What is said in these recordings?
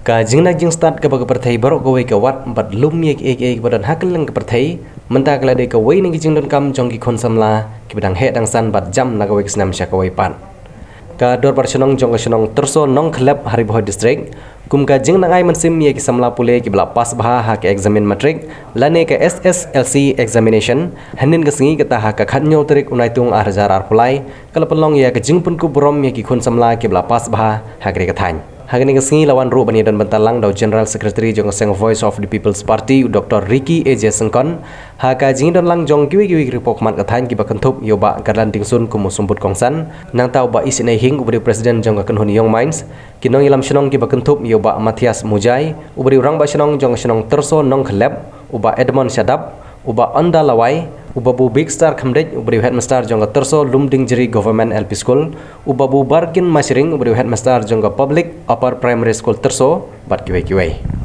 Ka jingna jing start ka baga perthai barok ka wei ka wat bat lum yek ek badan hakal lang ka perthai menta kala de ka wei ni jing don kam jong ki khon samla ki badang he dang san bat jam na ka wei snam sha ka wei pan ka dor par sonong jong ka sonong terso nong khlap hari boy district kum ka jing nangai mansim yek samla pule ki bla pas bha ha ka examine matric lane ka SSLC examination hanin ka singi ka ta ha ka khanyo tarik unai tung ar pulai kala pelong ya ka jing pun ku brom yek ki khon samla ki bla pas bha ha ka thain Hagani ngasngi lawan ru bani dan bentalang dau General Secretary jong seng Voice of the People's Party Dr. Ricky A.J. Sengkon haka jing dan lang jong kiwi repok mat kathain ki bakentup yo ba garlan tingsun kumu sumput kongsan nang tau ba isinai hing ubri presiden jong ka Huni Yong Mines kinong ilam shenong ki bakentup yo ba Matias Mujai ubri urang ba shenong jong shenong terso nong khleb uba Edmond Shadap uba Anda Lawai uba bu Big Star Khamdej ubri headmaster jong terso Lumding Jeri Government LP School uba bu Barkin Masring ubri headmaster jong Public Upper Primary School terso bat kiwai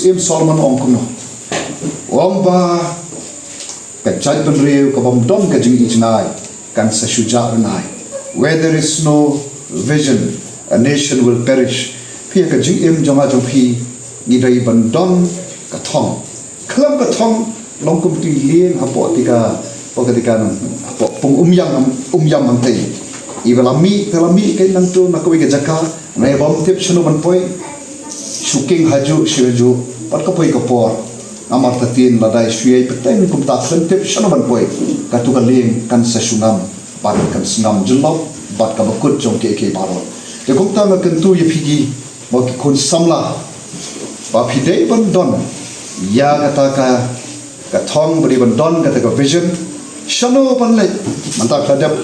Im Solomon ong kuno ong ba ka chai pen riu ka bom dom ka jing ichnai kan sa shuja nai where there is no vision a nation will perish phi ka jing im jonga jong phi ni dai ban dom ka thong klam ka thong long kum ti lien apo tika pokatika apo pung umyam ang tei ibalami telami kai nang tu nak wi ka jaka nai bom tip shunu ban poi shuking haju shiveju pat ka poi ka por amar tatin ladai shuai peteng kum ta khan tip shunu ban poi ka tu ka leng kan sa shunam pat kan snam julop bat ka bakut jong ke baro te kum ta ma kan tu ye phigi mo ki khun samla ba phidei ban don ya ka thong bri ban don ka vision shanu ban le manta khadap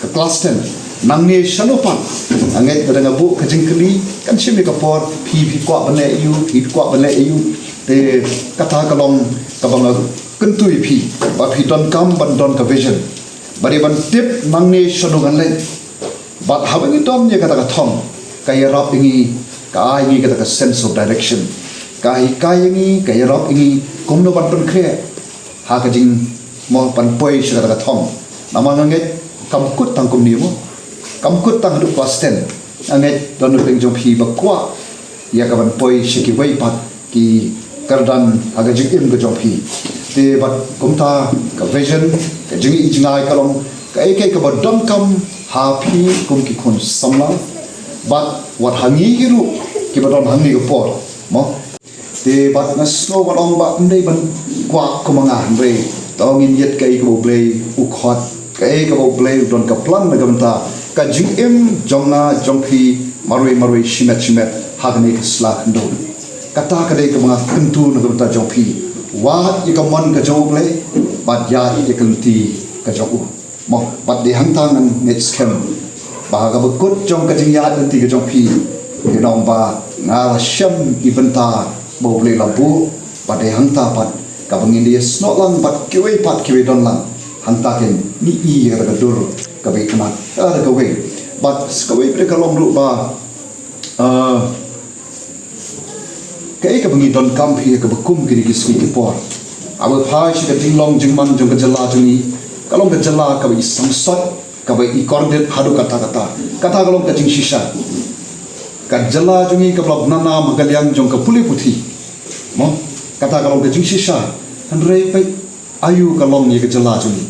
ka class 10 nangne shanopan anget kadang abu kajing keli kan simi kapor phi kwa bane yu te kata kalong kabang kentui phi ba phi don kam ban don ka vision bari ban tip nangne shanu gan le bat habangi dom ye kata ka thong kay rap ingi ka ingi kata ka sense of direction kay ingi kay rap ingi kumno ban ton kre ha kajing mo pan poi shi kata ka thong namang anget kamkut tangkum ni mo kamkut tang du pasten anget don peng jong phi bakwa ya kaban poi shiki wei pat ki kardan aga jing go jong phi te bat kumta ka vision ka jing ijnai kalong ka ek ka badam kam ha phi kum ki khun samla bat wat hangi giru ki badon hangi go por mo te bat na snow balong ba ndai ban kwa kumanga ndai tongin yet kai ko play u khot kai ko play don ka plan na gamta ka jing jonga jongki marui shimet hagni slak ndo kata ka dei ka mga kentu na gamta jongpi wa ikamon ka jogle bat ya ikanti ka jogu mo bat di hangtang ng net scam baga bekut jong ka jing ya nanti ka jongpi kinong ba nga syam ibenta boble labu bat di hangta pat ka bangin dia snot lang bat kiwe don lang hantakin ni i ka dur ka be kana ada ka we but ka we pre ka long lu ba kai ka bangi don kam phi ka bakum kiri ki ki por aba pha shi ka ting long jing man jong ka jala juni ka long ka jala ka be samsat ka be i cordet hadu kata ka long ka jing shisha ka jala juni ka blab nana magalyang jong ka puli puthi mo kata ka long ka jing shisha andre pai ayu ka long ye ka jala juni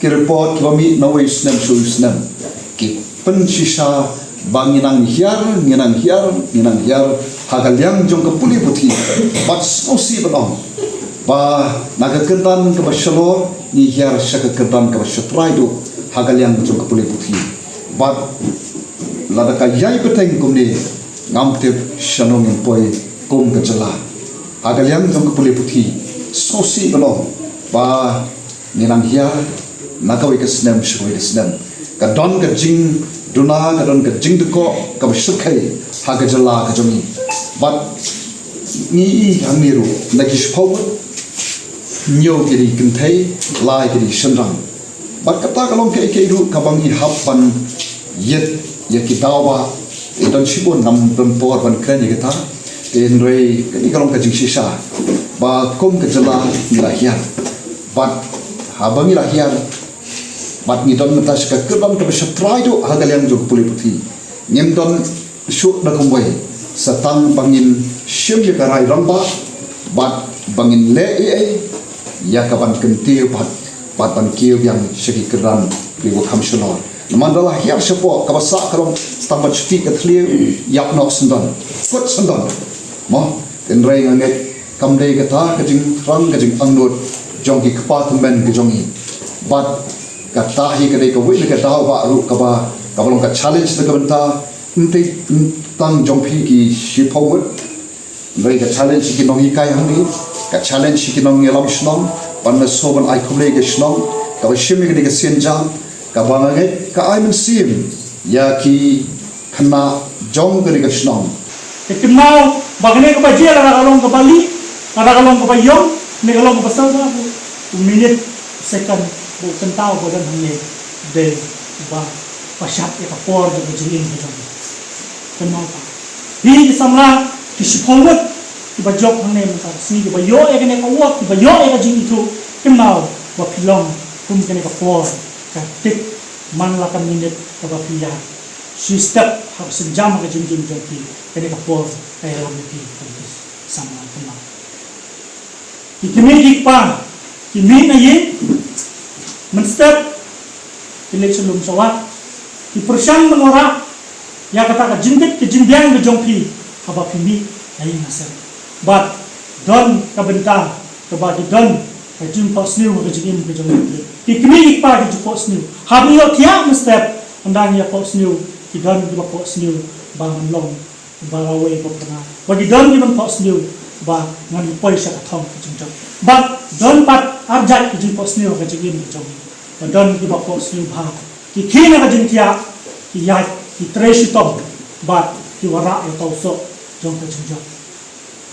ki report kami nawai snam ki pen shisha banginang hiar hagalyang jong ka puli puthi bat sosi balong ba naga kedan ka bashalor ni hiar shaka kedan ka bashatrai do hagalyang jong ka puli puthi bat lada ka yai peteng kumni ngamte shanong poi kum ka jala hagalyang jong ka puli puthi sosi balong ba ninang hiya nakawi ka snem shoi snem ka don ka jing duna ka don ka jing ko ka bsukhay ha ka jala ka jomi but ni hamiru nakish pawut nyo kiri kintai lai kiri shenrang but kata kalong ke ru kabang I hapan yet yakitawa don shibon nam don por ban kren yata in rei ni kalong ka jing shisha ba kom ka jala ni lahia but habang lahia but ni don mata shika kerbang ka try do hagaliang jog puli puthi nyem don shu na kumwai satang bangin shim ye karai ramba but bangin le ya kaban kentiu pat ban kiu yang shiki keran liwo kamshonor mandala hiar shapo kabasa karong stambat shti katliu yak nok sendon kut sendon mo den rei nganget kamdei kata kajing rang kajing angnut jongki kpa men kejongi but kata hi kadai ka wit ka daw ba ru ka ba kabalong ka challenge na kabanta nte tang jongpi ki shipawut rei ka challenge ki nong hi kai hangi ka challenge ki nong yelam shnong pan na soban ai kumle ke shnong ka ba shimi ka senjang ka ba ngai ka ai men sim ya ki khana jong ka shnong Kenal bagne ka ba jela kalong ka bali kalong ka ba yong ni kalong ka ba sa minute second bukan tahu badan hanya de ba pasyat ya kapor de jilin de jong kenal ta hi samla ki sipawat ki ba job hanya masa sini ki ba yo ya kene ka wak ki ba yo ya jing itu kenal ba pilong kum kene kapor ka tik man la kan minute ka ba piya si step harus sejam ka jing jing jong pi kene kapor kaya lam pi samla kenal ikimi pa kimi na yin menstep election lum sawat di persang menora ya kata ka jimbit ke jimbiang ke jongpi haba pimi ai nasar but don ka benta ka ba don ka jimpa sniu ke jingim ke jongpi ki kimi pa ke jimpa sniu habi yo tia menstep andang ya pa sniu ki don di pa sniu ba long ba lawe ko kana ba di don di pa sniu ba ngan poi sa thong ke jingjo but don pat arjat ke jimpa sniu ke jingim ke jongpi dan di bawah sini bah, di kini ada jentia, di yai, di trace itu, bat di warak yang tahu so, jom terjunjung.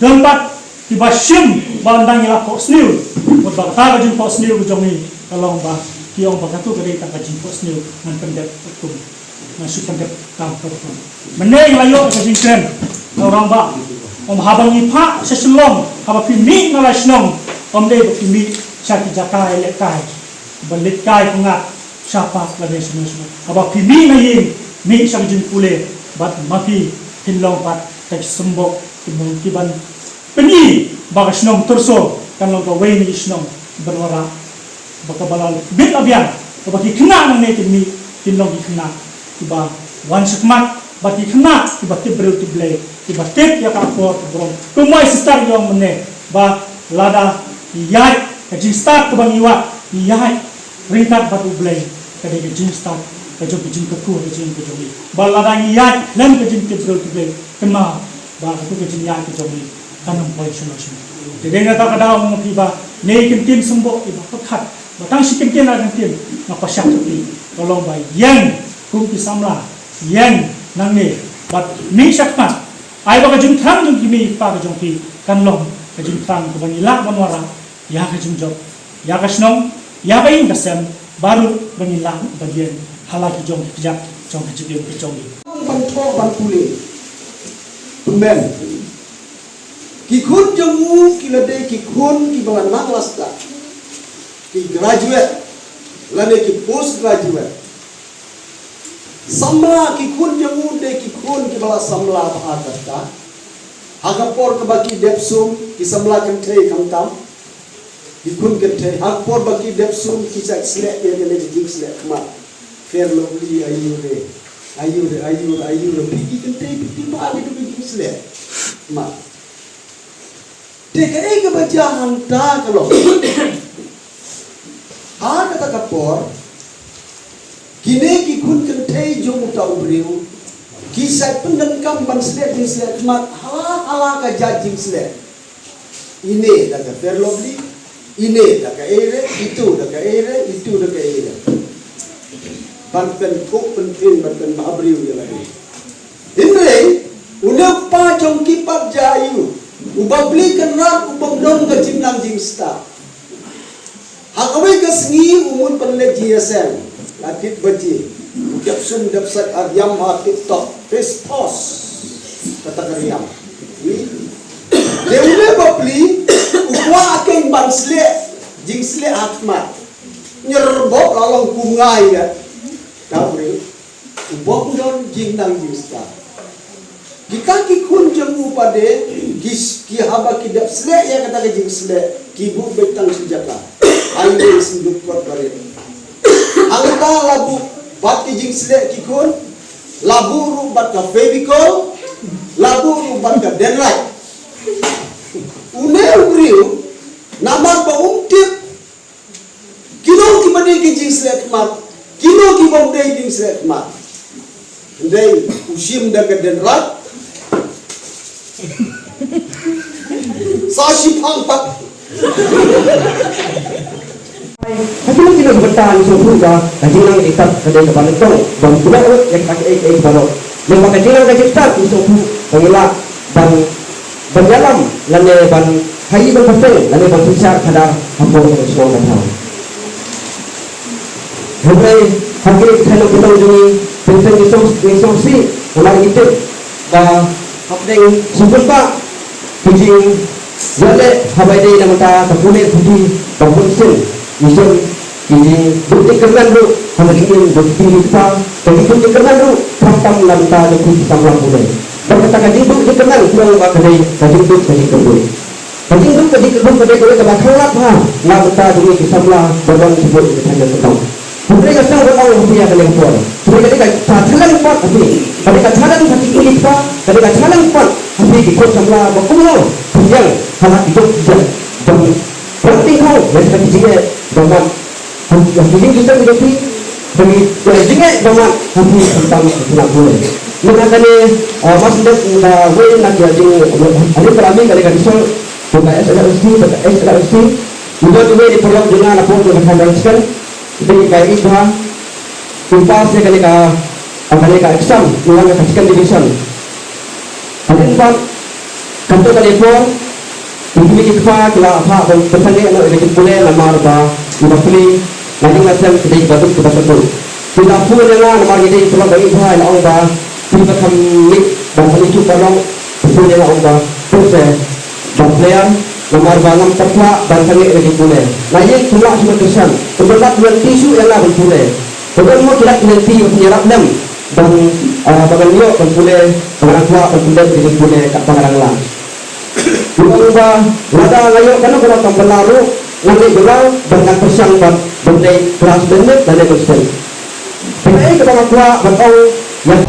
Dan bat di basim, bandang yang lapor sini, buat bakal jumpa sini ujung ini, kalau bah, di orang bakal tu kerja tak jumpa sini, dengan pendek itu, dengan supendek kantor pun. Meneng layu kejengkeran, orang bah, habang ipa seselong, habang pimik ngalai senong, deh pimik syaki jakai lekai. Balik kai pengat siapa lagi semua abang pimi na yin mi sang jin pule bat mapi hinlong pat tak sembok timung kiban peni bagas nong terso kan long ka way ni snong berwara baka balal bit abian baki kena nang ne mi hinlong kena tiba wan sakmat baki kena tiba tibreu tiblay tiba tip ya ka por brom kumai sistar yong mene ba lada yai ka jin start ka bang iwa yai ringkat batu belai kadai ke jing start ke jom jing ke ku ke jing ke jomi baladang yat lem ke jing ke bro ke belai kena ba ke jing yat ke jomi kanam poi solution jadi ngata kada mo piba nei kentin sembo iba pekat batang si kentin na kentin na pasyak ti tolong ba yang kum pisamla yang nang ne bat mi sakma ai ba ke jing thang jing kimi pa ke jong pi kan long ke jing thang ke banila banwara ya ke jing job ya ke snong ya bayin kasem baru banilah bagian halaki jong kejap jong kejap kejong bantu bantule tumben kikun jongu kilade kikun ki balan naklasta ki graduate lade ki post graduate samla kikun jongu de kikun ki bala samla pahatata hagapor ke baki depsum ki samla kente kamtam dikun kente hakpor bagi depsum kisah selek dia kena jing selek kemat fair lovely ayure pergi kente tiba ada tu jing selek kemat dekai ke bajahan ta kalau ha kata kapor kini kikun kente jom tahu beriu kisah pendengkam ban selek jing selek kemat hala ka jing selek ini kata fair lovely Ini dah ke ere, itu dah ke ere, itu dah ke ere. Banten kok penting banten mahabriu je lagi. Ini udah pajong kipat jayu, ubah beli kenal, ubah dong ke cimnang jingsta. Hakawai ke sengi umun penlet GSM, latit baji, udah sum dapsat aryam TikTok, face post, kata karyam. Dia udah beli, ubah akeng bansle, jingsle atmat, nyerbok lalong kungai ya. Kabri, ubah don jingnang jingsta. Jika kikun jemu pada ki haba ki dap slek ya kata ke jing slek ki bu betang sejata. Ayo sinduk kot bare. Angka labu bat ki jing slek kikun, labu rubat ka fevicol, labu rubat ka denrite. Une uriu nama ba umtip kilo ki bade ki jing slek mat, kilo ki bom dei jing slek mat. Dei usim da ka denrite Sashi pangpak. Tapi lu tidak bertahan sebuah kajian yang ikat kedai depan itu dan tidak yang pakai baru. Yang pakai kajian yang ikat itu mengelak dan berjalan lalu ban hai berpasang lalu ban susah kadar hampir semua orang. Hari hari kalau kita ujungi penting instruksi orang itu dah Kapdeng sumpah kucing jale habai dei namata kapune putih bangun sen mission ini bukti kerana lu kalau ingin bukti kita jadi bukti kerana lu prakam namata lebih samlang pune berkata kaji bukti kerana kurang bakadei kaji kedui kadai kebakanlah ha namata demi kisamla berbang sebut hanya ketong mereka sang bertanggung punya kalian kuat. Mereka cacalan kuat tapi mereka cacalan hati kulit kuat. Mereka cacalan kuat tapi ikut sama berkumul. Yang halat itu dan penting kau yang seperti jingga zaman yang kita hidupi bagi jingga zaman hati tentang tidak boleh. Mereka ni masih dah boleh nak jadi ada perami kali kisah bukan SLC juga di program dengan apa yang akan dilakukan. Jadi kaya iba kumpasnya kali ka exam ulang kasihkan division. Adin pak kanto telepon ini kita kila apa pesannya nak ikut boleh lamar ba iba pilih lagi macam kita ikut kita sebut kita pun dengan lamar kita pulang dari iba yang ba kita kami dan kami cuba long punya yang ba proses dan player lamar banam terpla dan kami ikut boleh. Lagi cuma kesan terberat dengan tisu yang lah boleh. Kemudian mau tidak nanti penyerap nem dan bagan yo boleh bagan tua boleh boleh kat bagan lang. Ubah lada layo kana kalau tak berlalu nanti belau dengan persang berdei kelas benet dan ekosistem. Tapi kepada tua betul yang